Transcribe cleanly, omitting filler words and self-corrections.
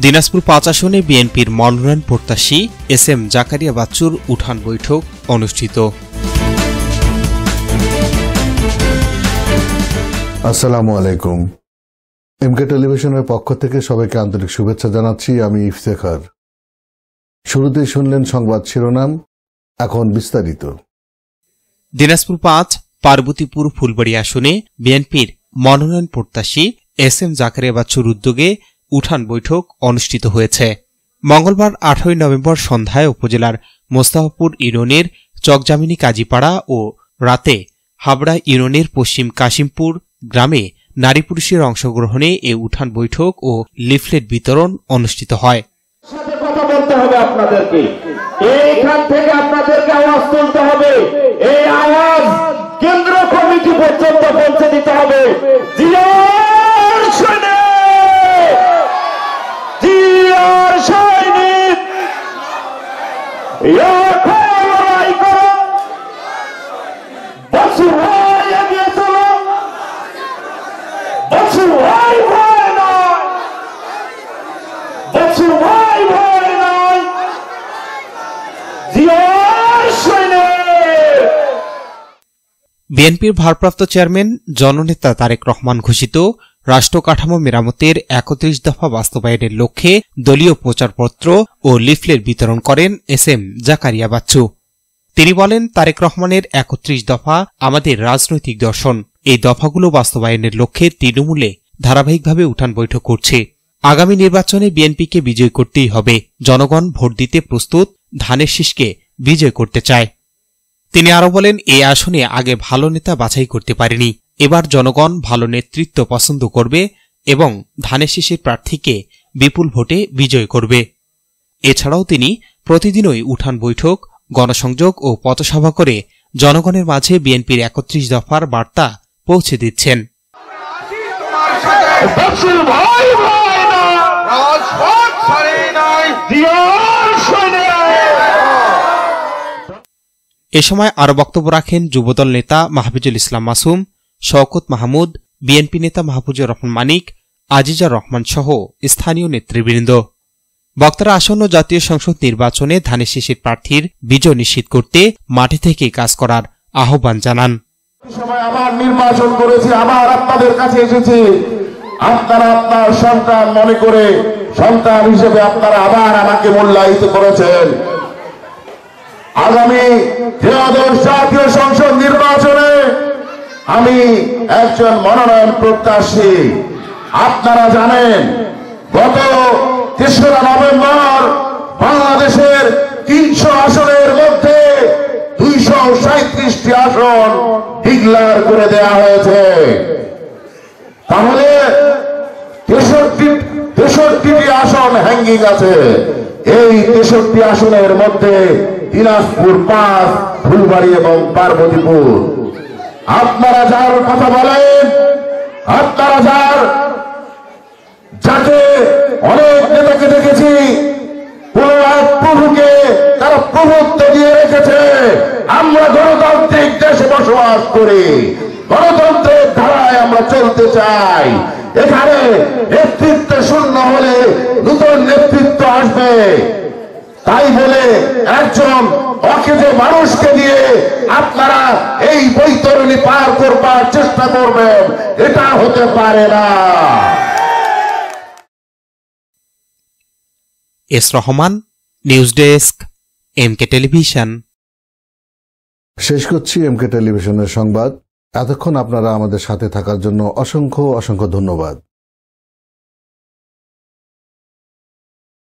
দিনাজপুর ৫ আসনে বিএনপির মনোনয়ন প্রত্যাশী এসএম জাকারিয়া বাচ্চুর উঠান বৈঠক অনুষ্ঠিত। আসসালামু আলাইকুম। এমকে টেলিভিশনের পক্ষ থেকে সবাইকে আন্তরিক শুভেচ্ছা জানাচ্ছি। আমি ইফতেখার। শুরুতেই শুনলেন সংবাদ শিরোনাম, এখন বিস্তারিত। দিনাজপুর ৫ পার্বতীপুর ফুলবাড়ী আসনে বিএনপির মনোনয়ন প্রত্যাশী এসএম জাকারিয়া বাচ্চুর উদ্যোগে উঠান বৈঠক অনুষ্ঠিত হয়েছে। মঙ্গলবার ১৮ নভেম্বর সন্ধ্যায় উপজেলার মোস্তাফাপুর ইউনিয়নের চকজামিনী কাজীপাড়া ও রাতে হাবড়া ইউনিয়নের পশ্চিম কাশিমপুর গ্রামে নারী পুরুষের অংশগ্রহণে এ উঠান বৈঠক ও লিফলেট বিতরণ অনুষ্ঠিত হয়। কথা বলতে হবে আপনাদেরকে, এইখান থেকে আপনাদেরকে আওয়াজ তুলতে হবে। এই আওয়াজ কেন্দ্র কমিটি পর্যন্ত পৌঁছে দিতে হবে। জিয়ার সৈনিক লড়াই করো, বাচ্চু ভাই এগিয়ে চলো, বাচ্চু ভাই ভয় নয়, বাচ্চু ভাই ভয় নয়, জিয়ার সৈনিক। বিএনপির ভারপ্রাপ্ত চেয়ারম্যান জননেতা তারেক রহমান ঘোষিত রাষ্ট্র কাঠামো মেরামতের ৩১ দফা বাস্তবায়নের লক্ষ্যে দলীয় প্রচারপত্র ও লিফলেট বিতরণ করেন এসএম জাকারিয়া বাচ্চু। তিনি বলেন, তারেক রহমানের ৩১ দফা আমাদের রাজনৈতিক দর্শন। এই দফাগুলো বাস্তবায়নের লক্ষ্যে তৃণমূলে ধারাবাহিকভাবে উঠান বৈঠক করছে। আগামী নির্বাচনে বিএনপিকে বিজয় করতেই হবে। জনগণ ভোট দিতে প্রস্তুত, ধানের শীষকে বিজয় করতে চায়। তিনি আরও বলেন, এই আসনে আগে ভালো নেতা বাছাই করতে পারেনি। এবার জনগণ ভালো নেতৃত্ব পছন্দ করবে এবং ধানের শীষের প্রার্থীকে বিপুল ভোটে বিজয় করবে। এছাড়াও তিনি প্রতিদিনই উঠান বৈঠক, গণসংযোগ ও পথসভা করে জনগণের মাঝে বিএনপির ৩১ দফার বার্তা পৌঁছে দিচ্ছেন। এ সময় আরও বক্তব্য রাখেন যুবদল নেতা মাহফুজুল ইসলাম মাসুম, শওকত মাহমুদ, বিএনপি নেতা মাহফুজুর রহমান মানিক, আজিজা রহমান সহ স্থানীয় নেতৃবৃন্দ। বক্তারা আসন্ন জাতীয় সংসদ নির্বাচনে ধানের শীষের প্রার্থীর বিজয় নিশ্চিত করতে মাঠে থেকে কাজ করার আহ্বান জানান। সময় আবার নির্বাচন করেছি, আবার আপনাদের কাছে এসেছি। আপনারা আপনার সন্তান মনে করে, সন্তান হিসেবে আপনারা আবার আমাকে মূল্যায়িত করেছেন। আগামী ত্রয়োদশ জাতীয় সংসদ নির্বাচনে আমি একজন মনোনয়ন প্রত্যাশী। আপনারা জানেন, গত ৩রা নভেম্বর বাংলাদেশের ৩০০ আসনের মধ্যে ২৩৭টি আসন ডিক্লেয়ার করে দেয়া হয়েছে। তাহলে ৬৩টি আসন হ্যাঙ্গিং আছে। এই ৬৩ আসনের মধ্যে দিনাজপুর ৫, ফুলবাড়ী এবং পার্বতীপুর। আপনারা যার কথা বলেন, আপনারা যাকে অনেক নেতাকে দেখেছি, কোন এক প্রভুকে তারা প্রভুত্ব দিয়ে রেখেছে। আমরা গণতান্ত্রিক দেশে বসবাস করি, গণতন্ত্রের ধারায় আমরা চলতে চাই। এখানে নেতৃত্ব শূন্য হলে নতুন নেতৃত্ব আসবে। তাই বলে একজন অকেজো মানুষকে দিয়ে আপনারা এই বৈতরণী পার করবার চেষ্টা করবেন, এটা হতে পারে না। S Rahman, news desk, MK television. শেষ করছি এমকে টেলিভিশনের সংবাদ। এতক্ষণ আপনারা আমাদের সাথে থাকার জন্য অসংখ্য ধন্যবাদ।